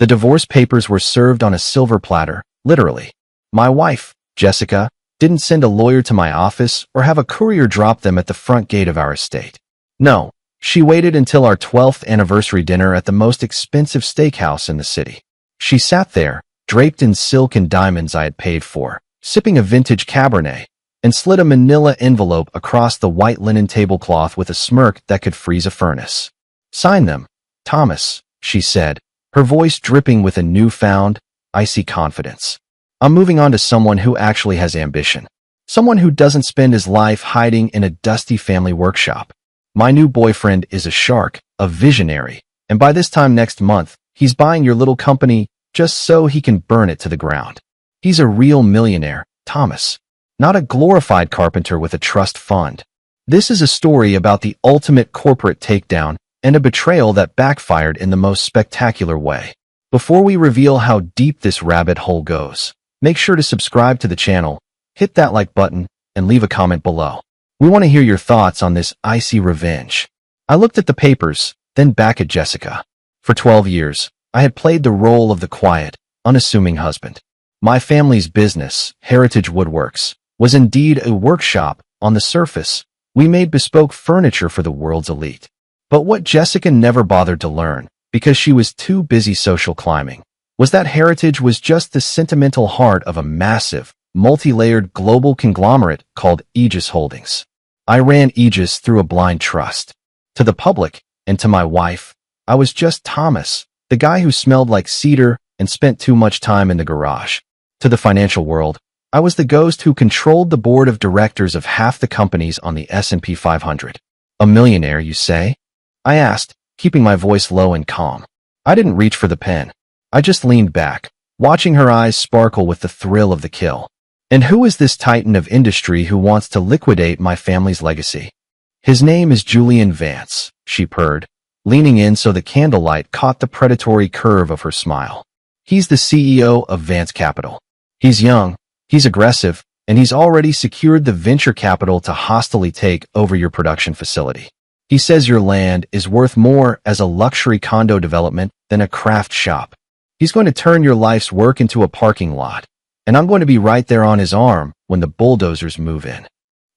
The divorce papers were served on a silver platter, literally. My wife, Jessica, didn't send a lawyer to my office or have a courier drop them at the front gate of our estate. No, she waited until our 12th anniversary dinner at the most expensive steakhouse in the city. She sat there, draped in silk and diamonds I had paid for, sipping a vintage Cabernet, and slid a manila envelope across the white linen tablecloth with a smirk that could freeze a furnace. "Sign them, Thomas," she said, her voice dripping with a newfound, icy confidence. "I'm moving on to someone who actually has ambition. Someone who doesn't spend his life hiding in a dusty family workshop. My new boyfriend is a shark, a visionary, and by this time next month, he's buying your little company just so he can burn it to the ground. He's a real millionaire, Thomas. Not a glorified carpenter with a trust fund. This is a story about the ultimate corporate takedown and a betrayal that backfired in the most spectacular way. Before we reveal how deep this rabbit hole goes, make sure to subscribe to the channel, hit that like button, and leave a comment below. We want to hear your thoughts on this icy revenge." I looked at the papers, then back at Jessica. For 12 years, I had played the role of the quiet, unassuming husband. My family's business, Heritage Woodworks, was indeed a workshop. On the surface, we made bespoke furniture for the world's elite. But what Jessica never bothered to learn, because she was too busy social climbing, was that Heritage was just the sentimental heart of a massive, multi-layered global conglomerate called Aegis Holdings. I ran Aegis through a blind trust. To the public, and to my wife, I was just Thomas, the guy who smelled like cedar and spent too much time in the garage. To the financial world, I was the ghost who controlled the board of directors of half the companies on the S&P 500. "A millionaire, you say?" I asked, keeping my voice low and calm. I didn't reach for the pen. I just leaned back, watching her eyes sparkle with the thrill of the kill. "And who is this titan of industry who wants to liquidate my family's legacy?" "His name is Julian Vance," she purred, leaning in so the candlelight caught the predatory curve of her smile. "He's the CEO of Vance Capital. He's young, he's aggressive, and he's already secured the venture capital to hostilely take over your production facility. He says your land is worth more as a luxury condo development than a craft shop. He's going to turn your life's work into a parking lot, and I'm going to be right there on his arm when the bulldozers move in."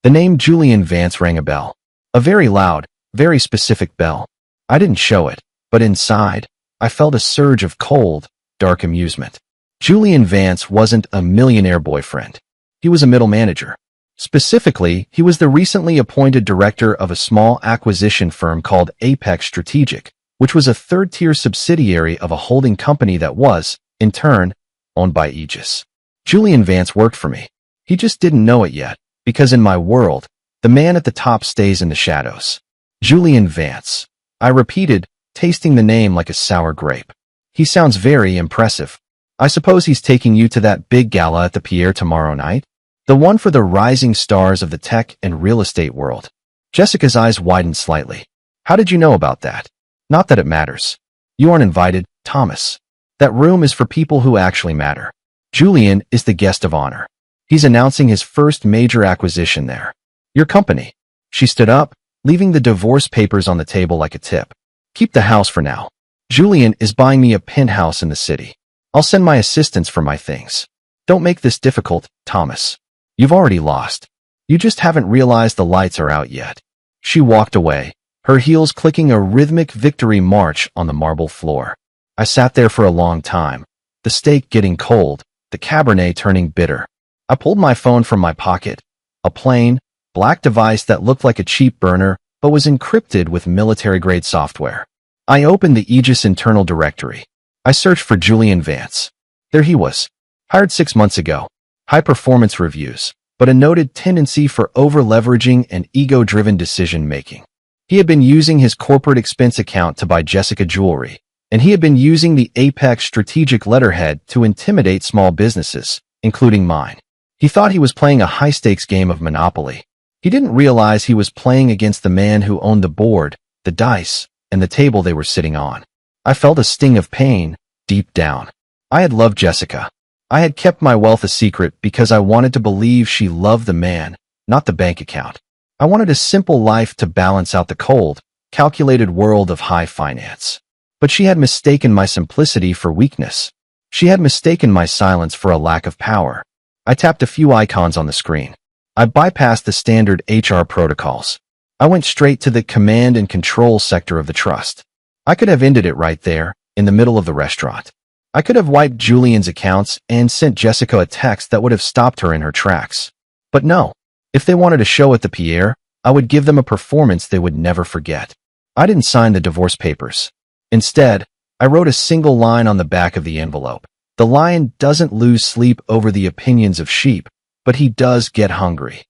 The name Julian Vance rang a bell. A very loud, very specific bell. I didn't show it, but inside, I felt a surge of cold, dark amusement. Julian Vance wasn't a millionaire boyfriend. He was a middle manager. Specifically, he was the recently appointed director of a small acquisition firm called Apex Strategic, which was a third-tier subsidiary of a holding company that was, in turn, owned by Aegis. Julian Vance worked for me. He just didn't know it yet, because in my world, the man at the top stays in the shadows. Julian Vance. I repeated, tasting the name like a sour grape. "He sounds very impressive. I suppose he's taking you to that big gala at the Pierre tomorrow night? The one for the rising stars of the tech and real estate world." Jessica's eyes widened slightly. "How did you know about that?" "Not that it matters. You aren't invited, Thomas. That room is for people who actually matter. Julian is the guest of honor. He's announcing his first major acquisition there. Your company." She stood up, leaving the divorce papers on the table like a tip. "Keep the house for now. Julian is buying me a penthouse in the city. I'll send my assistants for my things. Don't make this difficult, Thomas. You've already lost. You just haven't realized the lights are out yet." She walked away, her heels clicking a rhythmic victory march on the marble floor. I sat there for a long time, the steak getting cold, the Cabernet turning bitter. I pulled my phone from my pocket, a plain, black device that looked like a cheap burner but was encrypted with military-grade software. I opened the Aegis internal directory. I searched for Julian Vance. There he was. Hired 6 months ago. High-performance reviews, but a noted tendency for over-leveraging and ego-driven decision-making. He had been using his corporate expense account to buy Jessica jewelry, and he had been using the Apex Strategic letterhead to intimidate small businesses, including mine. He thought he was playing a high-stakes game of Monopoly. He didn't realize he was playing against the man who owned the board, the dice, and the table they were sitting on. I felt a sting of pain, deep down. I had loved Jessica. I had kept my wealth a secret because I wanted to believe she loved the man, not the bank account. I wanted a simple life to balance out the cold, calculated world of high finance. But she had mistaken my simplicity for weakness. She had mistaken my silence for a lack of power. I tapped a few icons on the screen. I bypassed the standard HR protocols. I went straight to the command and control sector of the trust. I could have ended it right there, in the middle of the restaurant. I could have wiped Julian's accounts and sent Jessica a text that would have stopped her in her tracks. But no. If they wanted a show at the Pierre, I would give them a performance they would never forget. I didn't sign the divorce papers. Instead, I wrote a single line on the back of the envelope. The lion doesn't lose sleep over the opinions of sheep, but he does get hungry.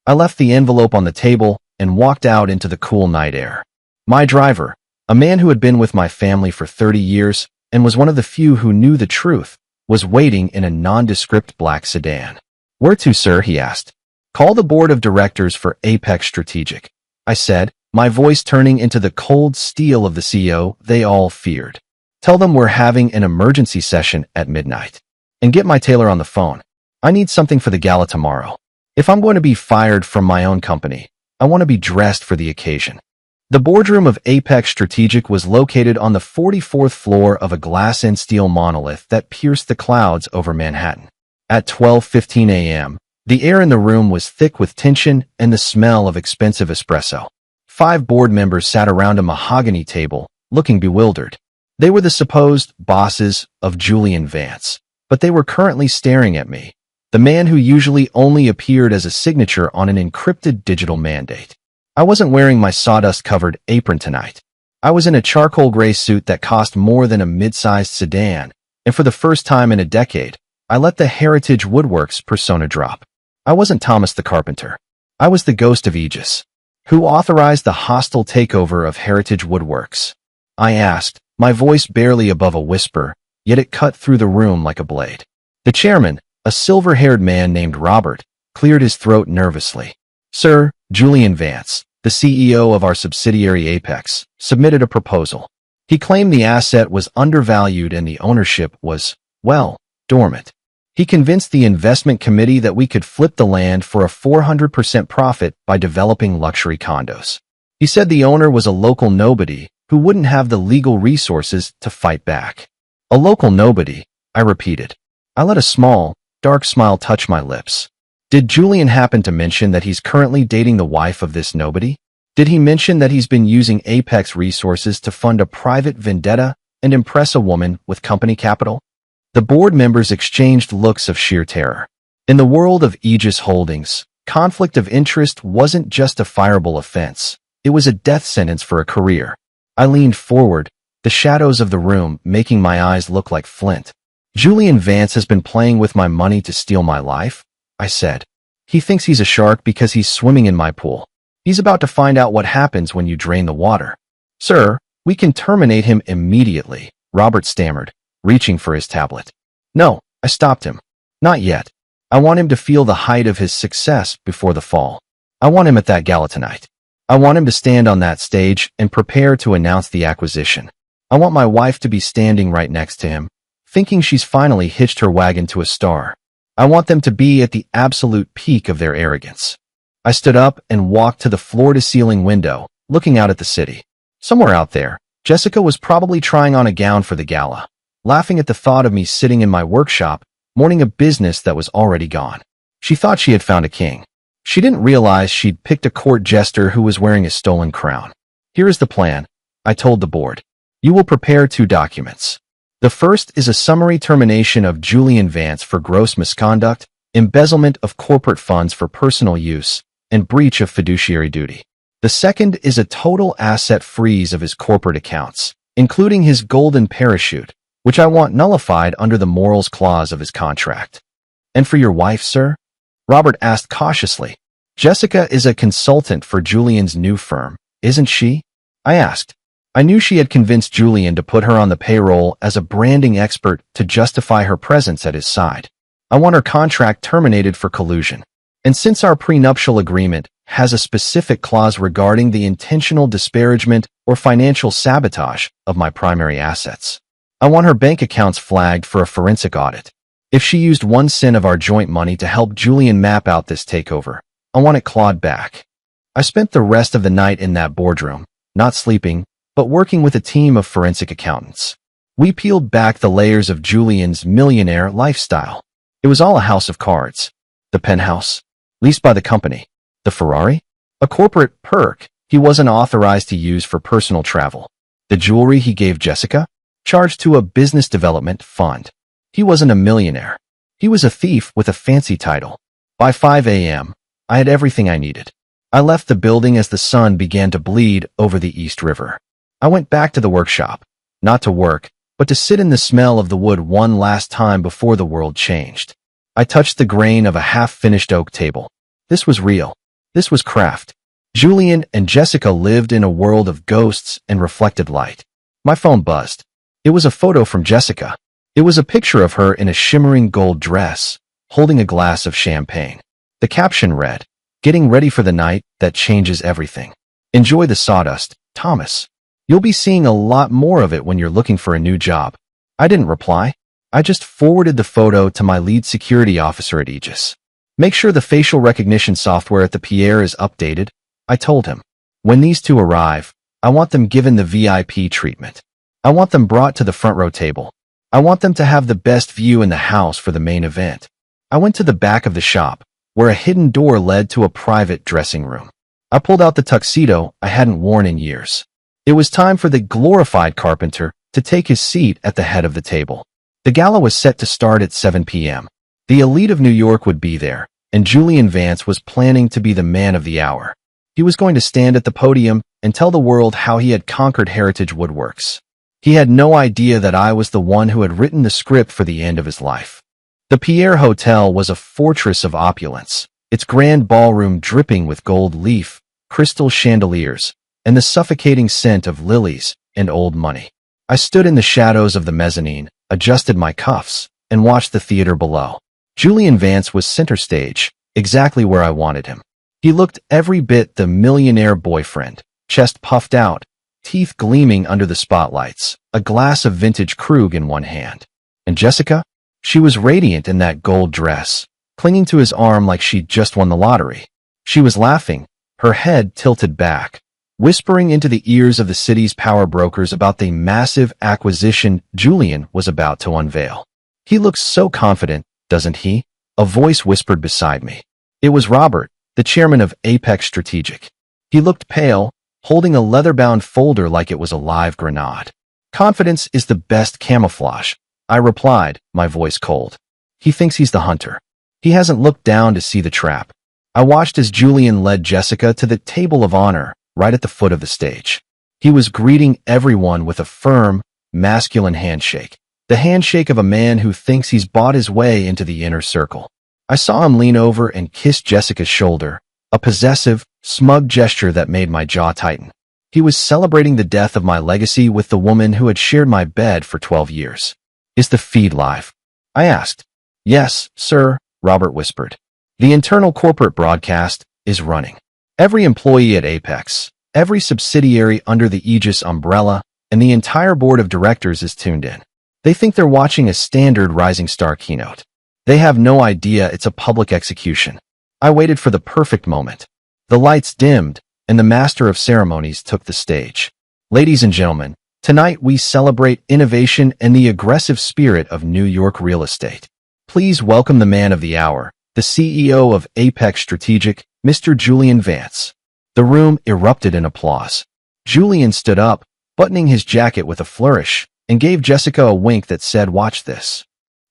I left the envelope on the table and walked out into the cool night air. My driver, a man who had been with my family for 30 years and was one of the few who knew the truth, was waiting in a nondescript black sedan. "Where to, sir?" he asked. "Call the board of directors for Apex Strategic," I said, my voice turning into the cold steel of the CEO they all feared. "Tell them we're having an emergency session at midnight. And get my tailor on the phone. I need something for the gala tomorrow. If I'm going to be fired from my own company, I want to be dressed for the occasion." The boardroom of Apex Strategic was located on the 44th floor of a glass and steel monolith that pierced the clouds over Manhattan. At 12:15 a.m., the air in the room was thick with tension and the smell of expensive espresso. 5 board members sat around a mahogany table, looking bewildered. They were the supposed bosses of Julian Vance, but they were currently staring at me, the man who usually only appeared as a signature on an encrypted digital mandate. I wasn't wearing my sawdust-covered apron tonight. I was in a charcoal gray suit that cost more than a mid-sized sedan, and for the first time in a decade, I let the Heritage Woodworks persona drop. I wasn't Thomas the Carpenter. I was the ghost of Aegis. "Who authorized the hostile takeover of Heritage Woodworks?" I asked, my voice barely above a whisper, yet it cut through the room like a blade. The chairman, a silver-haired man named Robert, cleared his throat nervously. "Sir, Julian Vance, the CEO of our subsidiary Apex, submitted a proposal. He claimed the asset was undervalued and the ownership was, well, dormant. He convinced the investment committee that we could flip the land for a 400% profit by developing luxury condos. He said the owner was a local nobody who wouldn't have the legal resources to fight back." "A local nobody," I repeated. I let a small, dark smile touch my lips. Did Julian happen to mention that he's currently dating the wife of this nobody? Did he mention that he's been using Apex resources to fund a private vendetta and impress a woman with company capital? The board members exchanged looks of sheer terror. In the world of Aegis Holdings, conflict of interest wasn't just a fireable offense. It was a death sentence for a career. I leaned forward, the shadows of the room making my eyes look like flint. "Julian Vance has been playing with my money to steal my life," I said. "He thinks he's a shark because he's swimming in my pool. He's about to find out what happens when you drain the water." "Sir, we can terminate him immediately," Robert stammered, reaching for his tablet. "No," I stopped him. "Not yet. I want him to feel the height of his success before the fall. I want him at that gala tonight. I want him to stand on that stage and prepare to announce the acquisition. I want my wife to be standing right next to him, thinking she's finally hitched her wagon to a star. I want them to be at the absolute peak of their arrogance." I stood up and walked to the floor-to-ceiling window, looking out at the city. Somewhere out there, Jessica was probably trying on a gown for the gala, laughing at the thought of me sitting in my workshop, mourning a business that was already gone. She thought she had found a king. She didn't realize she'd picked a court jester who was wearing a stolen crown. "Here is the plan," I told the board. "You will prepare 2 documents. The first is a summary termination of Julian Vance for gross misconduct, embezzlement of corporate funds for personal use, and breach of fiduciary duty. The second is a total asset freeze of his corporate accounts, including his golden parachute, which I want nullified under the morals clause of his contract." "And for your wife, sir?" Robert asked cautiously. "Jessica is a consultant for Julian's new firm, isn't she?" I asked. I knew she had convinced Julian to put her on the payroll as a branding expert to justify her presence at his side. I want her contract terminated for collusion. And since our prenuptial agreement has a specific clause regarding the intentional disparagement or financial sabotage of my primary assets, I want her bank accounts flagged for a forensic audit. If she used 1 cent of our joint money to help Julian map out this takeover, I want it clawed back. I spent the rest of the night in that boardroom, not sleeping, but working with a team of forensic accountants. We peeled back the layers of Julian's millionaire lifestyle. It was all a house of cards. The penthouse, leased by the company. The Ferrari, a corporate perk he wasn't authorized to use for personal travel. The jewelry he gave Jessica, charged to a business development fund. He wasn't a millionaire. He was a thief with a fancy title. By 5 a.m., I had everything I needed. I left the building as the sun began to bleed over the East River. I went back to the workshop, not to work, but to sit in the smell of the wood one last time before the world changed. I touched the grain of a half-finished oak table. This was real. This was craft. Julian and Jessica lived in a world of ghosts and reflected light. My phone buzzed. It was a photo from Jessica. It was a picture of her in a shimmering gold dress, holding a glass of champagne. The caption read, "Getting ready for the night that changes everything. Enjoy the sawdust, Thomas. You'll be seeing a lot more of it when you're looking for a new job." I didn't reply. I just forwarded the photo to my lead security officer at Aegis. "Make sure the facial recognition software at the Pierre is updated," I told him. "When these two arrive, I want them given the VIP treatment. I want them brought to the front row table. I want them to have the best view in the house for the main event." I went to the back of the shop, where a hidden door led to a private dressing room. I pulled out the tuxedo I hadn't worn in years. It was time for the glorified carpenter to take his seat at the head of the table. The gala was set to start at 7 p.m. The elite of New York would be there, and Julian Vance was planning to be the man of the hour. He was going to stand at the podium and tell the world how he had conquered Heritage Woodworks. He had no idea that I was the one who had written the script for the end of his life. The Pierre Hotel was a fortress of opulence, its grand ballroom dripping with gold leaf, crystal chandeliers, and the suffocating scent of lilies and old money. I stood in the shadows of the mezzanine, adjusted my cuffs, and watched the theater below. Julian Vance was center stage, exactly where I wanted him. He looked every bit the millionaire boyfriend, chest puffed out, teeth gleaming under the spotlights, a glass of vintage Krug in one hand. And Jessica? She was radiant in that gold dress, clinging to his arm like she'd just won the lottery. She was laughing, her head tilted back, whispering into the ears of the city's power brokers about the massive acquisition Julian was about to unveil. "He looks so confident, doesn't he?" a voice whispered beside me. It was Robert, the chairman of Apex Strategic. He looked pale, holding a leather-bound folder like it was a live grenade. "Confidence is the best camouflage," I replied, my voice cold. "He thinks he's the hunter. He hasn't looked down to see the trap." I watched as Julian led Jessica to the table of honor, right at the foot of the stage. He was greeting everyone with a firm, masculine handshake, the handshake of a man who thinks he's bought his way into the inner circle. I saw him lean over and kiss Jessica's shoulder, a possessive, smug gesture that made my jaw tighten. He was celebrating the death of my legacy with the woman who had shared my bed for 12 years. "Is the feed live?" I asked. "Yes, sir," Robert whispered. "The internal corporate broadcast is running. Every employee at Apex, every subsidiary under the Aegis umbrella, and the entire board of directors is tuned in. They think they're watching a standard Rising Star keynote. They have no idea it's a public execution." I waited for the perfect moment. The lights dimmed, and the master of ceremonies took the stage. "Ladies and gentlemen, tonight we celebrate innovation and the aggressive spirit of New York real estate. Please welcome the man of the hour, the CEO of Apex Strategic, Mr. Julian Vance." The room erupted in applause. Julian stood up, buttoning his jacket with a flourish, and gave Jessica a wink that said, "Watch this."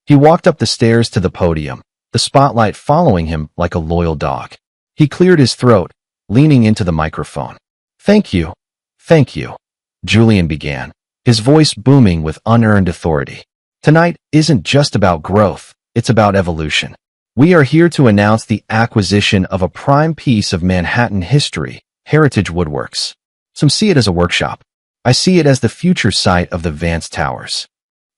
He walked up the stairs to the podium, the spotlight following him like a loyal dog. He cleared his throat, leaning into the microphone. Thank you," Julian began, his voice booming with unearned authority. "Tonight isn't just about growth, it's about evolution. We are here to announce the acquisition of a prime piece of Manhattan history, Heritage Woodworks. Some see it as a workshop. I see it as the future site of the Vance Towers.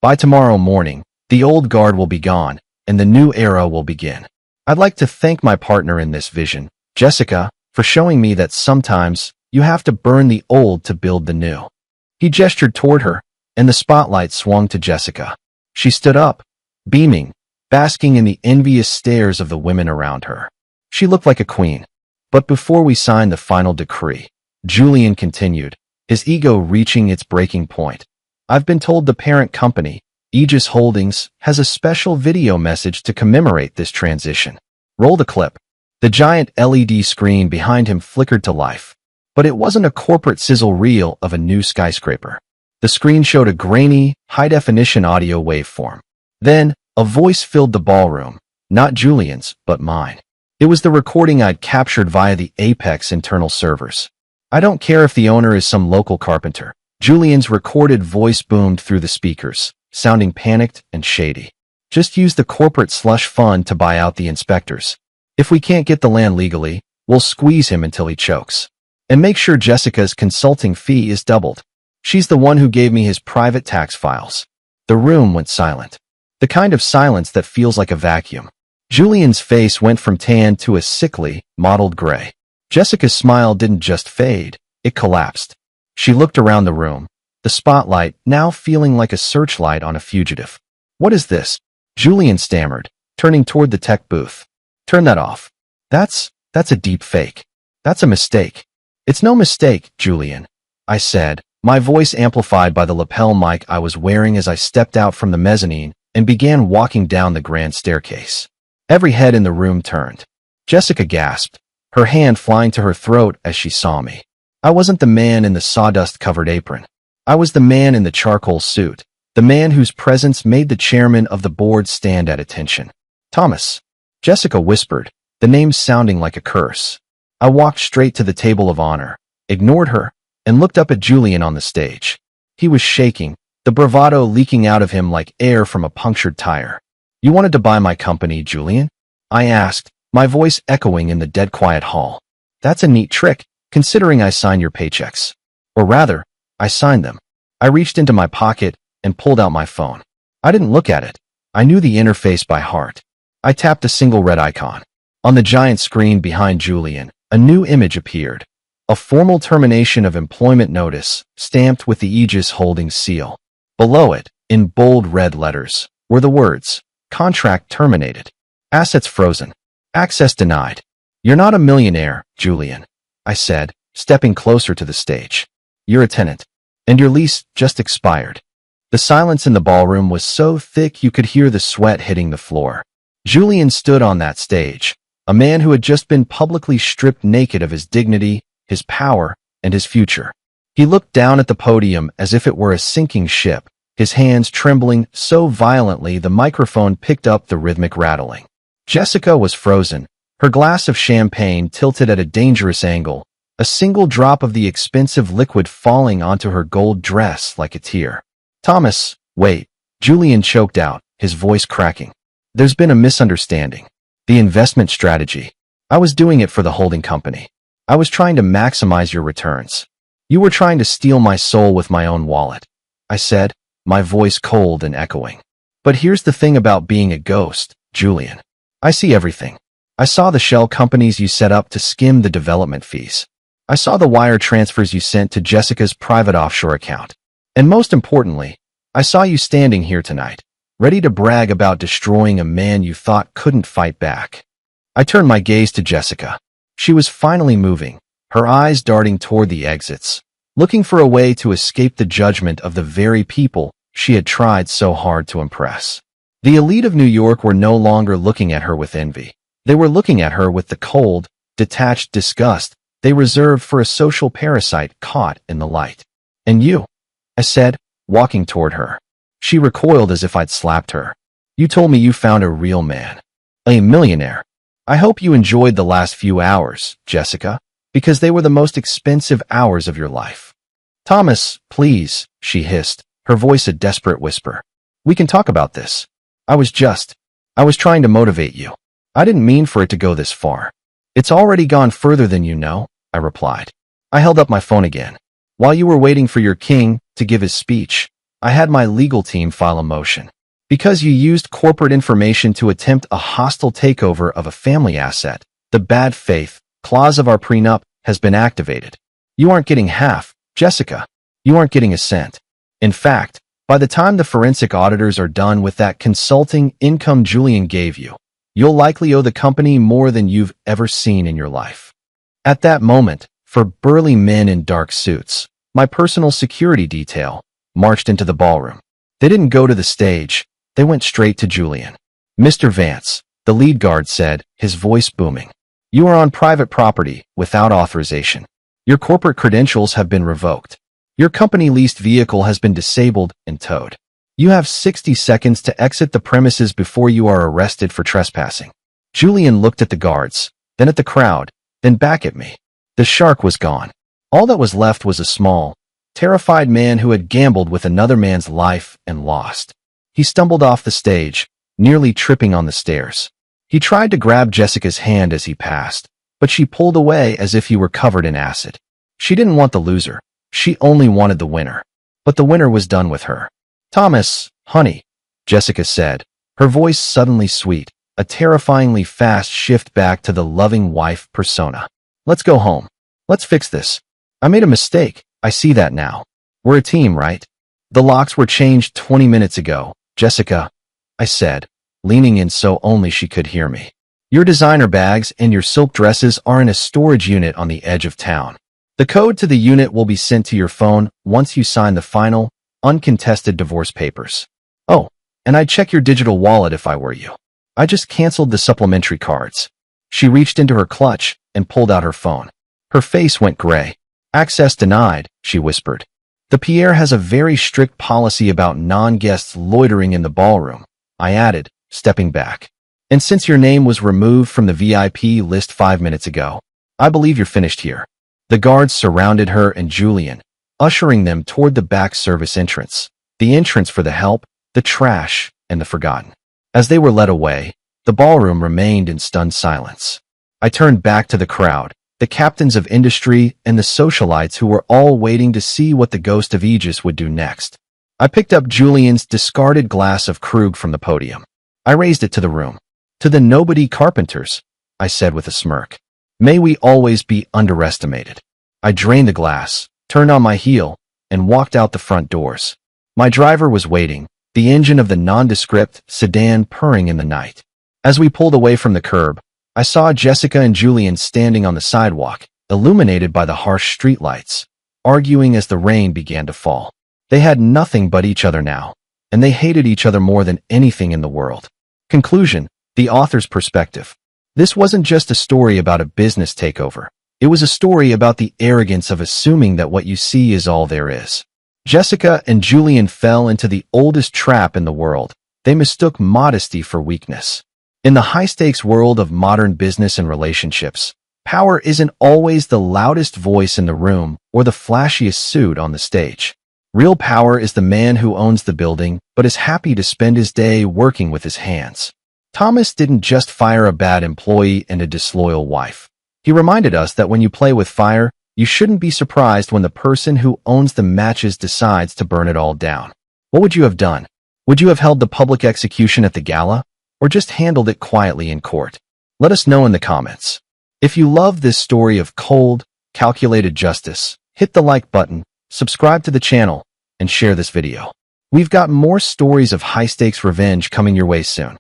By tomorrow morning, the old guard will be gone, and the new era will begin. I'd like to thank my partner in this vision, Jessica, for showing me that sometimes you have to burn the old to build the new." He gestured toward her, and the spotlight swung to Jessica. She stood up, beaming, basking in the envious stares of the women around her. She looked like a queen. "But before we sign the final decree," Julian continued, his ego reaching its breaking point. I've been told the parent company, Aegis Holdings, has a special video message to commemorate this transition. Roll the clip. The giant LED screen behind him flickered to life. But it wasn't a corporate sizzle reel of a new skyscraper. The screen showed a grainy, high-definition audio waveform. Then, a voice filled the ballroom, not Julian's, but mine. It was the recording I'd captured via the Apex internal servers. I don't care if the owner is some local carpenter. Julian's recorded voice boomed through the speakers, sounding panicked and shady. Just use the corporate slush fund to buy out the inspectors. If we can't get the land legally, we'll squeeze him until he chokes. And make sure Jessica's consulting fee is doubled. She's the one who gave me his private tax files. The room went silent. The kind of silence that feels like a vacuum. Julian's face went from tan to a sickly, mottled gray. Jessica's smile didn't just fade, it collapsed. She looked around the room, the spotlight now feeling like a searchlight on a fugitive. What is this? Julian stammered, turning toward the tech booth. Turn that off. That's a deep fake. That's a mistake. It's no mistake, Julian, I said, my voice amplified by the lapel mic I was wearing as I stepped out from the mezzanine and began walking down the grand staircase. Every head in the room turned. Jessica gasped, her hand flying to her throat as she saw me. I wasn't the man in the sawdust-covered apron. I was the man in the charcoal suit, the man whose presence made the chairman of the board stand at attention. Thomas. Jessica whispered, the name sounding like a curse. I walked straight to the table of honor, ignored her, and looked up at Julian on the stage. He was shaking, the bravado leaking out of him like air from a punctured tire. You wanted to buy my company, Julian? I asked, my voice echoing in the dead quiet hall. That's a neat trick, considering I sign your paychecks. Or rather, I signed them. I reached into my pocket and pulled out my phone. I didn't look at it. I knew the interface by heart. I tapped a single red icon. On the giant screen behind Julian, a new image appeared. A formal termination of employment notice, stamped with the Aegis Holdings seal. Below it, in bold red letters, were the words, contract terminated. Assets frozen. Access denied. You're not a millionaire, Julian, I said, stepping closer to the stage. You're a tenant. And your lease just expired. The silence in the ballroom was so thick you could hear the sweat hitting the floor. Julian stood on that stage, a man who had just been publicly stripped naked of his dignity, his power, and his future. He looked down at the podium as if it were a sinking ship, his hands trembling so violently the microphone picked up the rhythmic rattling. Jessica was frozen, her glass of champagne tilted at a dangerous angle, a single drop of the expensive liquid falling onto her gold dress like a tear. Thomas, wait, Julian choked out, his voice cracking. There's been a misunderstanding. The investment strategy. I was doing it for the holding company. I was trying to maximize your returns. You were trying to steal my soul with my own wallet, I said, my voice cold and echoing. But here's the thing about being a ghost, Julian. I see everything. I saw the shell companies you set up to skim the development fees. I saw the wire transfers you sent to Jessica's private offshore account. And most importantly, I saw you standing here tonight, ready to brag about destroying a man you thought couldn't fight back. I turned my gaze to Jessica. She was finally moving, her eyes darting toward the exits, looking for a way to escape the judgment of the very people she had tried so hard to impress. The elite of New York were no longer looking at her with envy. They were looking at her with the cold, detached disgust they reserved for a social parasite caught in the light. And you, I said, walking toward her. She recoiled as if I'd slapped her. You told me you found a real man. A millionaire. I hope you enjoyed the last few hours, Jessica, because they were the most expensive hours of your life. Thomas, please, she hissed, her voice a desperate whisper. We can talk about this. I was trying to motivate you. I didn't mean for it to go this far. It's already gone further than you know, I replied. I held up my phone again. While you were waiting for your king to give his speech, I had my legal team file a motion. Because you used corporate information to attempt a hostile takeover of a family asset, the bad faith clause of our prenup has been activated. You aren't getting half, Jessica. You aren't getting a cent. In fact, by the time the forensic auditors are done with that consulting income Julian gave you, you'll likely owe the company more than you've ever seen in your life. At that moment, for burly men in dark suits, my personal security detail, marched into the ballroom. They didn't go to the stage. They went straight to Julian. "Mr. Vance," the lead guard said, his voice booming. "You are on private property without authorization. Your corporate credentials have been revoked. Your company-leased vehicle has been disabled and towed. You have 60 seconds to exit the premises before you are arrested for trespassing." Julian looked at the guards, then at the crowd, then back at me. The shark was gone. All that was left was a small, terrified man who had gambled with another man's life and lost. He stumbled off the stage, nearly tripping on the stairs. He tried to grab Jessica's hand as he passed, but she pulled away as if he were covered in acid. She didn't want the loser. She only wanted the winner. But the winner was done with her. "Thomas, honey," Jessica said, her voice suddenly sweet, a terrifyingly fast shift back to the loving wife persona. "Let's go home. Let's fix this. I made a mistake. I see that now. We're a team, right? The locks were changed 20 minutes ago, Jessica," I said, leaning in so only she could hear me. "Your designer bags and your silk dresses are in a storage unit on the edge of town. The code to the unit will be sent to your phone once you sign the final, uncontested divorce papers. Oh, and I'd check your digital wallet if I were you. I just canceled the supplementary cards." She reached into her clutch and pulled out her phone. Her face went gray. "Access denied," she whispered. "The Pierre has a very strict policy about non-guests loitering in the ballroom," I added, stepping back. "And since your name was removed from the VIP list 5 minutes ago, I believe you're finished here." The guards surrounded her and Julian, ushering them toward the back service entrance, the entrance for the help, the trash, and the forgotten. As they were led away, the ballroom remained in stunned silence. I turned back to the crowd, the captains of industry and the socialites who were all waiting to see what the ghost of Aegis would do next. I picked up Julian's discarded glass of Krug from the podium. I raised it to the room. "To the nobody carpenters," I said with a smirk. "May we always be underestimated." I drained the glass, turned on my heel, and walked out the front doors. My driver was waiting, the engine of the nondescript sedan purring in the night. As we pulled away from the curb, I saw Jessica and Julian standing on the sidewalk, illuminated by the harsh streetlights, arguing as the rain began to fall. They had nothing but each other now, and they hated each other more than anything in the world. Conclusion: the author's perspective. This wasn't just a story about a business takeover. It was a story about the arrogance of assuming that what you see is all there is. Jessica and Julian fell into the oldest trap in the world. They mistook modesty for weakness. In the high-stakes world of modern business and relationships, power isn't always the loudest voice in the room or the flashiest suit on the stage. Real power is the man who owns the building but is happy to spend his day working with his hands. Thomas didn't just fire a bad employee and a disloyal wife. He reminded us that when you play with fire, you shouldn't be surprised when the person who owns the matches decides to burn it all down. What would you have done? Would you have held the public execution at the gala, or just handled it quietly in court? Let us know in the comments. If you love this story of cold, calculated justice, hit the like button, subscribe to the channel, and share this video. We've got more stories of high-stakes revenge coming your way soon.